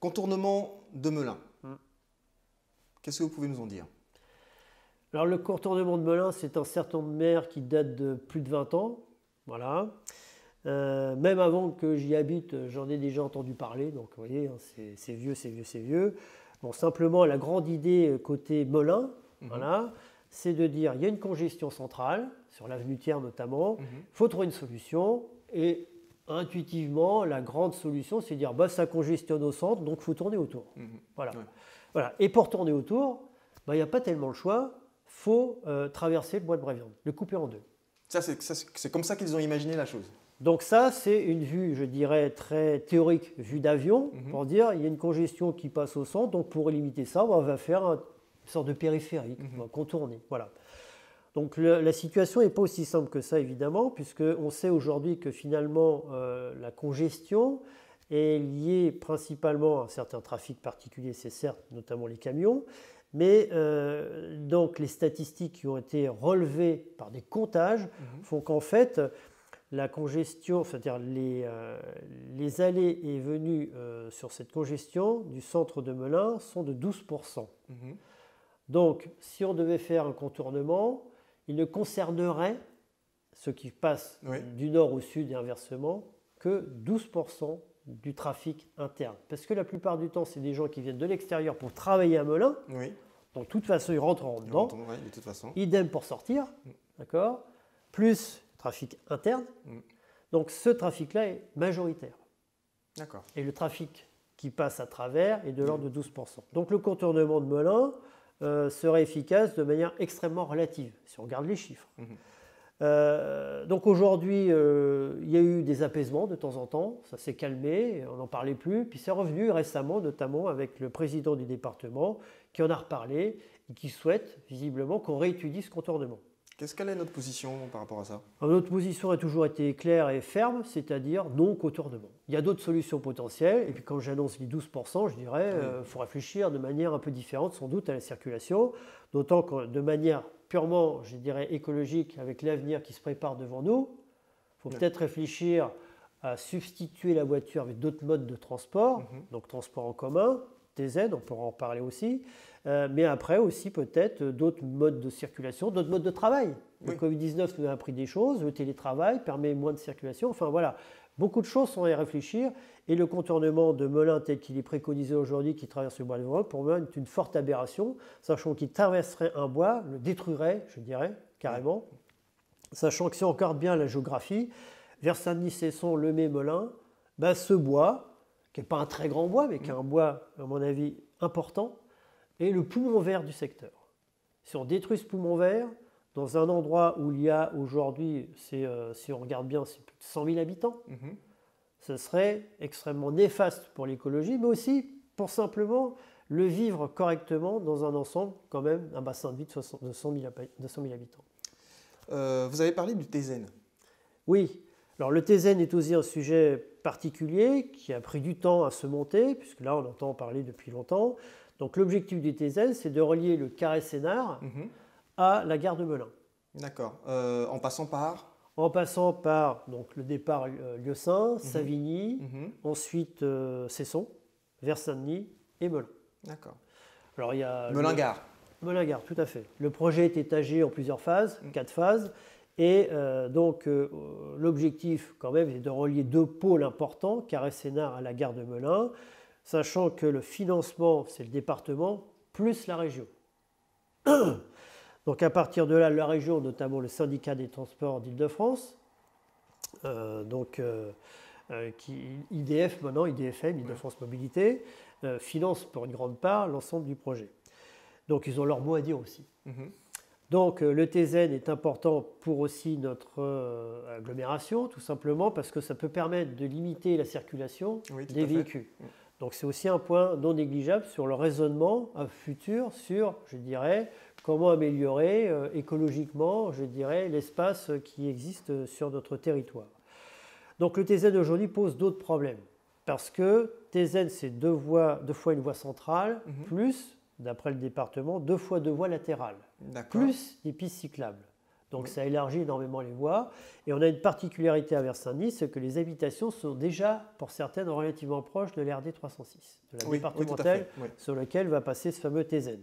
Contournement de Melun. Qu'est-ce que vous pouvez nous en dire? Alors le contournement de Melun, c'est un serpent de mer qui date de plus de 20 ans. Voilà. Même avant que j'y habite, j'en ai déjà entendu parler. Donc vous voyez, c'est vieux, c'est vieux, c'est vieux. Bon, simplement, la grande idée côté Melun, voilà, c'est de dire il y a une congestion centrale, sur l'avenue Thiers notamment, il faut trouver une solution. Et intuitivement, la grande solution, c'est de dire bah, ça congestionne au centre, donc il faut tourner autour. Voilà. Ouais. Voilà. Et pour tourner autour, bah, il n'y a pas tellement le choix. Il faut traverser le bois de Bréviande, le couper en deux. C'est comme ça qu'ils ont imaginé la chose. Donc ça, c'est une vue, je dirais, très théorique, vue d'avion, pour dire il y a une congestion qui passe au centre, donc pour limiter ça, on va faire une sorte de périphérique, on va contourner. Voilà. Donc la situation n'est pas aussi simple que ça, évidemment, puisqu'on sait aujourd'hui que finalement, la congestion est liée principalement à certains trafics particuliers, c'est certes, notamment les camions, mais donc les statistiques qui ont été relevées par des comptages font qu'en fait, la congestion, c'est-à-dire les allées et venues sur cette congestion du centre de Melun sont de 12%. Donc, si on devait faire un contournement, il ne concernerait ceux qui passent du nord au sud et inversement que 12% du trafic interne. Parce que la plupart du temps, c'est des gens qui viennent de l'extérieur pour travailler à Melun. Donc, de toute façon, ils rentreront dedans. De toute façon. Idem pour sortir, d'accord, plus trafic interne. Donc ce trafic-là est majoritaire. D'accord. Et le trafic qui passe à travers est de l'ordre de 12%. Donc le contournement de Melun serait efficace de manière extrêmement relative, si on regarde les chiffres. Donc aujourd'hui, il y a eu des apaisements de temps en temps, ça s'est calmé, on n'en parlait plus, puis c'est revenu récemment, notamment avec le président du département, qui en a reparlé et qui souhaite visiblement qu'on réétudie ce contournement. Quelle est notre position par rapport à ça? Notre position a toujours été claire et ferme, c'est-à-dire non contournement. Il y a d'autres solutions potentielles, et puis quand j'annonce les 12%, je dirais qu'il faut réfléchir de manière un peu différente sans doute à la circulation, d'autant que de manière purement, je dirais, écologique, avec l'avenir qui se prépare devant nous, il faut peut-être réfléchir à substituer la voiture avec d'autres modes de transport, donc transport en commun, TZ, on pourra en parler aussi, mais après aussi peut-être d'autres modes de circulation, d'autres modes de travail. Le Covid-19 nous a appris des choses, le télétravail permet moins de circulation, enfin voilà, beaucoup de choses sont à y réfléchir, et le contournement de Melun tel qu'il est préconisé aujourd'hui, qui traverse le bois de Bréviande, pour moi est une forte aberration, sachant qu'il traverserait un bois, le détruirait, je dirais, carrément, sachant que si on regarde bien la géographie, vers Saint-Denis-Cesson, Lemay, Melun, ben ce bois, qui n'est pas un très grand bois, mais qui est un bois, à mon avis, important, est le poumon vert du secteur. Si on détruit ce poumon vert, dans un endroit où il y a aujourd'hui, si on regarde bien, c'est plus de 100 000 habitants, ce serait extrêmement néfaste pour l'écologie, mais aussi pour simplement le vivre correctement dans un ensemble, quand même, un bassin de vie de 100 000 habitants. Vous avez parlé du TZN. Oui. Alors le TZN est aussi un sujet particulier qui a pris du temps à se monter, puisque là on entend parler depuis longtemps. Donc l'objectif du TZN, c'est de relier le carré Sénart à la gare de Melun. D'accord. En passant par? En passant par donc, le départ Lieusaint, Savigny, ensuite Cesson, vers Saint-Denis et Melun. D'accord. Alors il y a Melun-Gare. Melun-Gare, tout à fait. Le projet est étagé en plusieurs phases, 4 phases. Et donc l'objectif quand même est de relier deux pôles importants, Carré-Sénart à la gare de Melun, sachant que le financement c'est le département plus la région. Donc à partir de là, la région, notamment le syndicat des transports d'Île-de-France, IDF maintenant, IDFM, Île-de-France Mobilité, finance pour une grande part l'ensemble du projet. Donc ils ont leur mot à dire aussi. Donc le TZN est important pour aussi notre agglomération, tout simplement parce que ça peut permettre de limiter la circulation des véhicules. Donc c'est aussi un point non négligeable sur le raisonnement futur sur, je dirais, comment améliorer écologiquement, je dirais, l'espace qui existe sur notre territoire. Donc le TZN aujourd'hui pose d'autres problèmes parce que TZN c'est deux fois une voie centrale, plus, d'après le département, deux fois deux voies latérales, plus des pistes cyclables. Donc Oui. ça élargit énormément les voies. Et on a une particularité à Vers-Saint-Denis, c'est que les habitations sont déjà, pour certaines, relativement proches de l'RD 306, de la Oui, départementale oui, tout à fait, oui. sur laquelle va passer ce fameux TZN.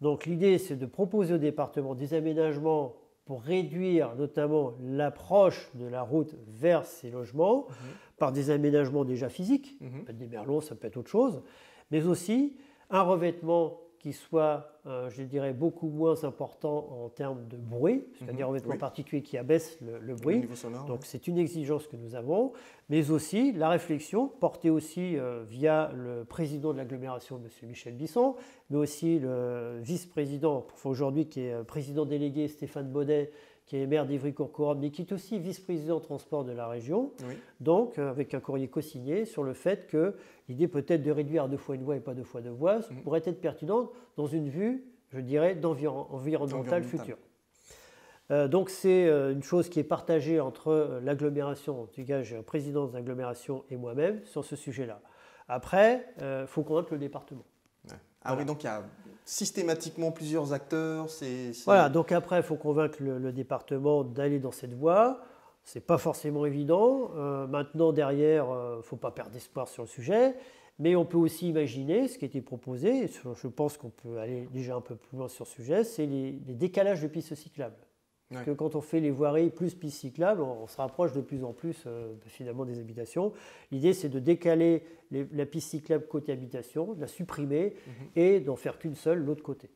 Donc l'idée, c'est de proposer au département des aménagements pour réduire notamment l'approche de la route vers ces logements par des aménagements déjà physiques, ça peut être des merlons, ça peut être autre chose, mais aussi un revêtement qui soit, je dirais, beaucoup moins important en termes de bruit, c'est-à-dire un revêtement Oui. particulier qui abaisse le Au bruit. niveau sonore, Donc c'est une exigence que nous avons, mais aussi la réflexion portée aussi via le président de l'agglomération, M. Michel Bisson, mais aussi le vice-président, aujourd'hui qui est président délégué, Stéphane Bonnet, qui est maire d'Ivry-Courcouronnes, mais qui est aussi vice-président transport de la région, oui. donc avec un courrier co-signé sur le fait que l'idée peut-être de réduire à 2 fois une voie et pas 2 fois 2 voies pourrait être pertinente dans une vue, je dirais, environnementale future. Donc c'est une chose qui est partagée entre l'agglomération, en tout cas j'ai un président de l'agglomération et moi-même sur ce sujet-là. Après, il faut convaincre le département. Ouais. Ah Voilà. oui, donc il y a systématiquement plusieurs acteurs. Voilà, donc après, il faut convaincre le département d'aller dans cette voie. Ce n'est pas forcément évident. Maintenant, derrière, il ne faut pas perdre d'espoir sur le sujet. Mais on peut aussi imaginer ce qui a été proposé, et je pense qu'on peut aller déjà un peu plus loin sur ce sujet, c'est les décalages de pistes cyclables. Parce que quand on fait les voiries plus pistes cyclables, on se rapproche de plus en plus finalement des habitations. L'idée, c'est de décaler la piste cyclable côté habitation, de la supprimer et d'en faire qu'une seule l'autre côté.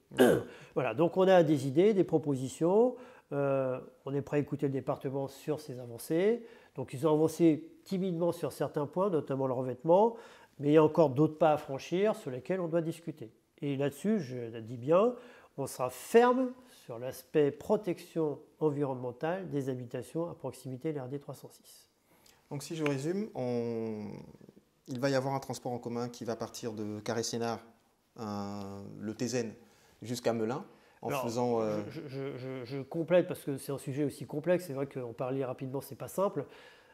Voilà, donc on a des idées, des propositions. On est prêt à écouter le département sur ces avancées. Donc ils ont avancé timidement sur certains points, notamment le revêtement, mais il y a encore d'autres pas à franchir sur lesquels on doit discuter. Et là-dessus, je le dis bien, on sera ferme sur l'aspect protection environnementale des habitations à proximité de l'RD 306. Donc si je résume, il va y avoir un transport en commun qui va partir de Carré-Sénard, le TZN, jusqu'à Melun, faisant... Je complète parce que c'est un sujet aussi complexe, c'est vrai qu'en parler rapidement, c'est pas simple.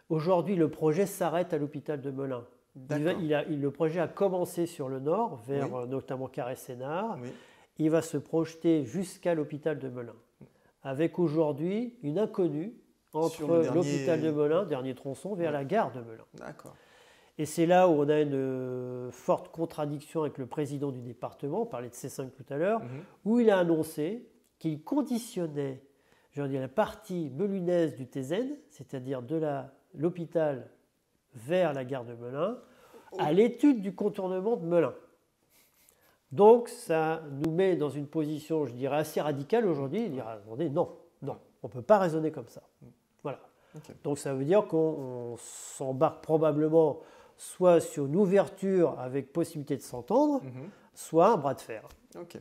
Aujourd'hui, le projet s'arrête à l'hôpital de Melun. Le projet a commencé sur le nord, vers notamment Carré-Sénard. Oui. Il va se projeter jusqu'à l'hôpital de Melun, avec aujourd'hui une inconnue entre l'hôpital de Melun, dernier tronçon, vers la gare de Melun. D'accord. Et c'est là où on a une forte contradiction avec le président du département, on parlait de C5 tout à l'heure, où il a annoncé qu'il conditionnait la partie melunaise du TZN, c'est-à-dire de l'hôpital vers la gare de Melun, à l'étude du contournement de Melun. Donc ça nous met dans une position, je dirais, assez radicale aujourd'hui, dire attendez, non, on ne peut pas raisonner comme ça. Voilà. Okay. Donc ça veut dire qu'on s'embarque probablement soit sur une ouverture avec possibilité de s'entendre, soit un bras de fer. Ok.